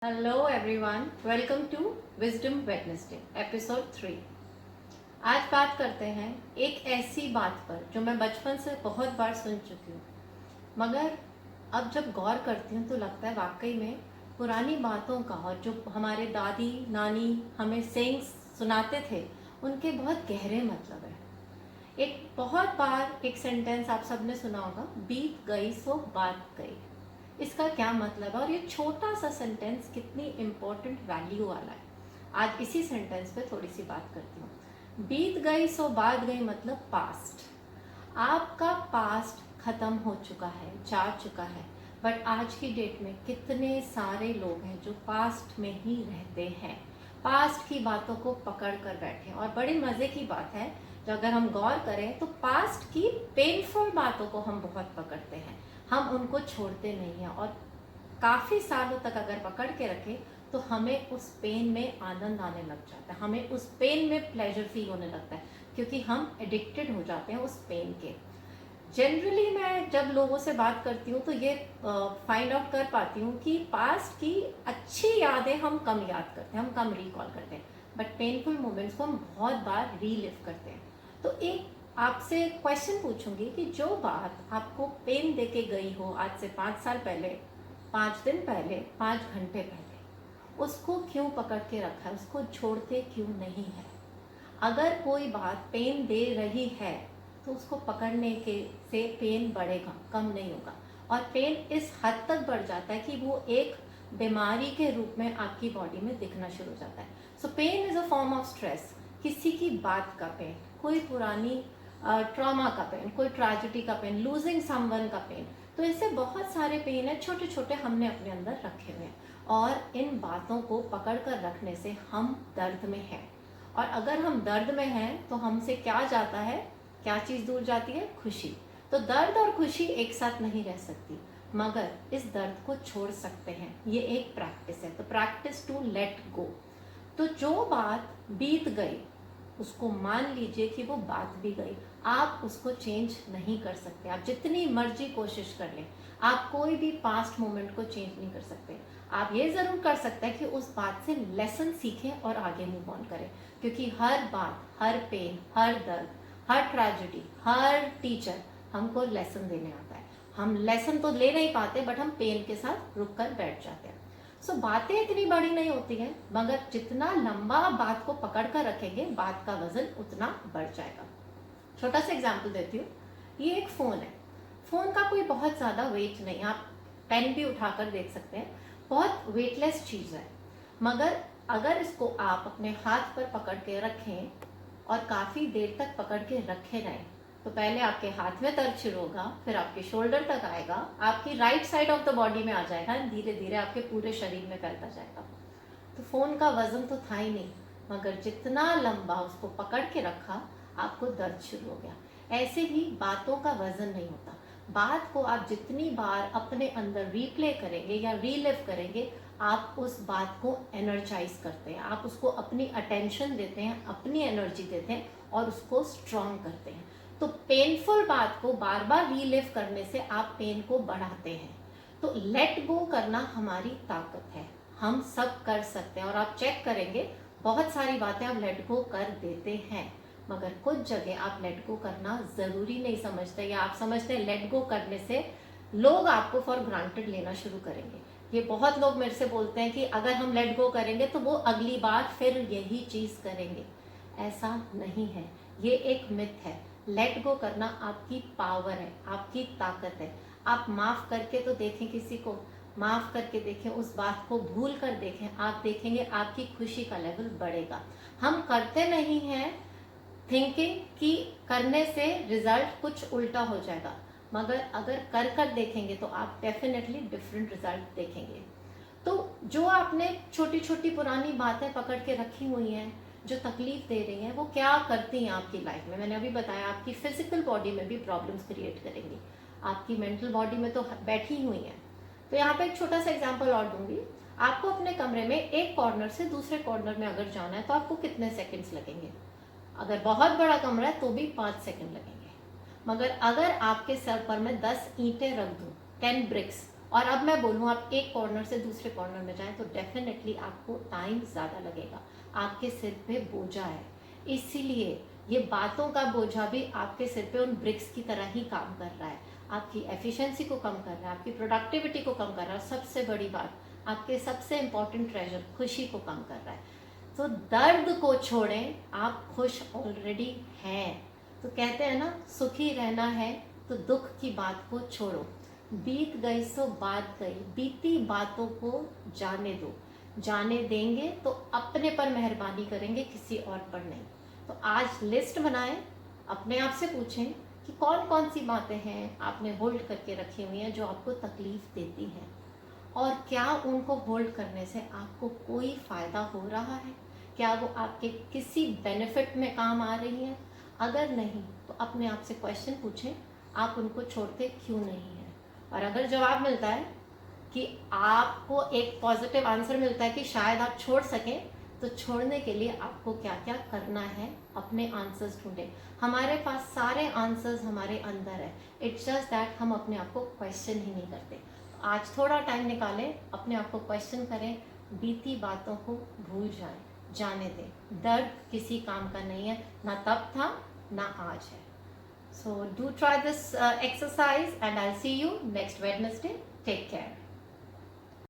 Hello everyone, welcome to wisdom Wednesday episode 3। आज बात करते हैं एक ऐसी बात पर जो मैं बचपन से बहुत बार सुन चुकी हूँ, मगर अब जब गौर करती हूँ तो लगता है वाकई में पुरानी बातों का और जो हमारे दादी नानी हमें सेइंग्स सुनाते थे उनके बहुत गहरे मतलब है। एक बहुत बार एक सेंटेंस आप सबने सुना होगा, बीत गई सो बात गई। इसका क्या मतलब है और ये छोटा सा सेंटेंस कितनी इम्पोर्टेंट वैल्यू वाला है, आज इसी सेंटेंस पे थोड़ी सी बात करती हूँ। बीत गई सो बात गई मतलब पास्ट। आपका पास्ट खत्म हो चुका है, जा चुका है, बट आज की डेट में कितने सारे लोग हैं जो पास्ट में ही रहते हैं, पास्ट की बातों को पकड़ कर बैठे हैं। और बड़ी मज़े की बात है, जो अगर हम गौर करें तो पास्ट की पेनफुल बातों को हम बहुत पकड़ते हैं, हम उनको छोड़ते नहीं हैं। और काफ़ी सालों तक अगर पकड़ के रखें तो हमें उस पेन में आनंद आने लग जाता है, हमें उस पेन में प्लेजर फील होने लगता है, क्योंकि हम एडिक्टेड हो जाते हैं उस पेन के। जनरली मैं जब लोगों से बात करती हूँ तो ये फाइंड आउट कर पाती हूँ कि पास्ट की अच्छी यादें हम कम याद करते हैं, हम कम रिकॉल करते हैं, बट पेनफुल मोमेंट्स को हम बहुत बार रीलिव करते हैं। तो एक आपसे क्वेश्चन पूछूंगी कि जो बात आपको पेन दे के गई हो आज से 5 साल पहले, 5 दिन पहले, 5 घंटे पहले, उसको क्यों पकड़ के रखा है, उसको छोड़ते क्यों नहीं है। अगर कोई बात पेन दे रही है तो उसको पकड़ने के से पेन बढ़ेगा, कम नहीं होगा। और पेन इस हद तक बढ़ जाता है कि वो एक बीमारी के रूप में आपकी बॉडी में दिखना शुरू हो जाता है। So pain is a form of stress. किसी की बात का पेन, कोई पुरानी ट्रॉमा का पेन, कोई ट्रेजेडी का पेन, लूजिंग समवन का पेन। तो ऐसे बहुत सारे पेन है छोटे छोटे, हमने अपने अंदर रखे हुए हैं, और इन बातों को पकड़ कर रखने से हम दर्द में हैं। और अगर हम दर्द में हैं तो हमसे क्या जाता है, क्या चीज़ दूर जाती है? खुशी। तो दर्द और खुशी एक साथ नहीं रह सकती, मगर इस दर्द को छोड़ सकते हैं। ये एक प्रैक्टिस है, तो प्रैक्टिस टू लेट गो। तो जो बात बीत गई उसको मान लीजिए कि वो बात भी गई, आप उसको चेंज नहीं कर सकते। आप जितनी मर्जी कोशिश कर लें, आप कोई भी पास्ट मोमेंट को चेंज नहीं कर सकते। आप ये ज़रूर कर सकते हैं कि उस बात से लेसन सीखें और आगे मूव ऑन करें, क्योंकि हर बात, हर पेन, हर दर्द, हर ट्रेजेडी, हर टीचर हमको लेसन देने आता है। हम लेसन तो ले नहीं पाते, बट हम पेन के साथ रुक कर बैठ जाते हैं। सो बातें इतनी बड़ी नहीं होती हैं, मगर जितना लंबा बात को पकड़ कर रखेंगे, बात का वजन उतना बढ़ जाएगा। छोटा सा एग्जाम्पल देती हूँ। ये एक फ़ोन है, फ़ोन का कोई बहुत ज़्यादा वेट नहीं, आप पेन भी उठाकर देख सकते हैं, बहुत वेटलेस चीज़ है। मगर अगर इसको आप अपने हाथ पर पकड़ के रखें और काफ़ी देर तक पकड़ के रखे रहें, तो पहले आपके हाथ में दर्द शुरू होगा, फिर आपके शोल्डर तक आएगा, आपकी right side of the body में आ जाएगा, धीरे धीरे आपके पूरे शरीर में फैलता जाएगा। तो फ़ोन का वजन तो था ही नहीं, मगर जितना लंबा उसको पकड़ के रखा, आपको दर्द शुरू हो गया। ऐसे ही बातों का वजन नहीं होता। बात को आप जितनी बार अपने अंदर रीप्ले करेंगे या रीलिव करेंगे, आप उस बात को एनर्जाइज करते हैं, आप उसको अपनी अटेंशन देते हैं, अपनी एनर्जी देते हैं और उसको स्ट्रॉन्ग करते हैं। तो पेनफुल बात को बार बार रीलिव करने से आप पेन को बढ़ाते हैं। तो लेट गो करना हमारी ताकत है, हम सब कर सकते हैं। और आप चेक करेंगे, बहुत सारी बातें आप लेट गो कर देते हैं, मगर कुछ जगह आप लेट गो करना ज़रूरी नहीं समझते, या आप समझते हैं लेट गो करने से लोग आपको फॉर ग्रांटेड लेना शुरू करेंगे। ये बहुत लोग मेरे से बोलते हैं कि अगर हम लेट गो करेंगे तो वो अगली बार फिर यही चीज़ करेंगे। ऐसा नहीं है, ये एक मिथ है। लेट गो करना आपकी पावर है, आपकी ताकत है। आप माफ़ करके तो देखें, किसी को माफ़ करके देखें, उस बात को भूल कर देखें, आप देखेंगे आपकी खुशी का लेवल बढ़ेगा। हम करते नहीं हैं थिंकिंग कि करने से रिजल्ट कुछ उल्टा हो जाएगा, मगर अगर कर कर देखेंगे तो आप डेफिनेटली डिफरेंट रिजल्ट देखेंगे। तो जो आपने छोटी छोटी पुरानी बातें पकड़ के रखी हुई हैं, जो तकलीफ दे रही हैं, वो क्या करती हैं आपकी लाइफ में? मैंने अभी बताया, आपकी फिजिकल बॉडी में भी प्रॉब्लम्स क्रिएट करेंगी, आपकी मेंटल बॉडी में तो बैठी हुई हैं। तो यहाँ पे एक छोटा सा एग्जांपल और दूंगी। आपको अपने कमरे में एक कॉर्नर से दूसरे कॉर्नर में अगर जाना है तो आपको कितने सेकंड्स लगेंगे? अगर बहुत बड़ा कमरा है तो भी 5 सेकंड लगेंगे। मगर अगर आपके सर पर मैं 10 ईंटें रख दूं, 10 ब्रिक्स, और अब मैं बोलूँ आप एक कॉर्नर से दूसरे कॉर्नर में जाएं तो डेफिनेटली आपको टाइम ज़्यादा लगेगा, आपके सिर पे बोझा है। इसीलिए ये बातों का बोझा भी आपके सिर पे उन ब्रिक्स की तरह ही काम कर रहा है, आपकी एफिशिएंसी को कम कर रहा है, आपकी प्रोडक्टिविटी को कम कर रहा है, सबसे बड़ी बात आपके सबसे इम्पोर्टेंट ट्रेजर खुशी को कम कर रहा है। तो दर्द को छोड़ें, आप खुश ऑलरेडी हैं। तो कहते हैं ना, सुखी रहना है तो दुख की बात को छोड़ो, बीत गई सो बात गई, बीती बातों को जाने दो, जाने देंगे तो अपने पर मेहरबानी करेंगे, किसी और पर नहीं। तो आज लिस्ट बनाएं, अपने आप से पूछें कि कौन कौन सी बातें हैं आपने होल्ड करके रखी हुई हैं जो आपको तकलीफ देती हैं, और क्या उनको होल्ड करने से आपको कोई फ़ायदा हो रहा है, क्या वो आपके किसी बेनिफिट में काम आ रही हैं। अगर नहीं तो अपने आप से क्वेश्चन पूछें, आप उनको छोड़ते क्यों नहीं हैं। और अगर जवाब मिलता है कि आपको एक पॉजिटिव आंसर मिलता है कि शायद आप छोड़ सकें, तो छोड़ने के लिए आपको क्या क्या करना है, अपने आंसर्स ढूंढें। हमारे पास सारे आंसर्स हमारे अंदर है, इट्स जस्ट दैट हम अपने आप को क्वेश्चन ही नहीं करते। आज थोड़ा टाइम निकालें, अपने आप को क्वेश्चन करें, बीती बातों को भूल जाएं, जाने दें। दर्द किसी काम का नहीं है, ना तब था ना आज है। So do try this exercise and I'll see you next Wednesday. Take care.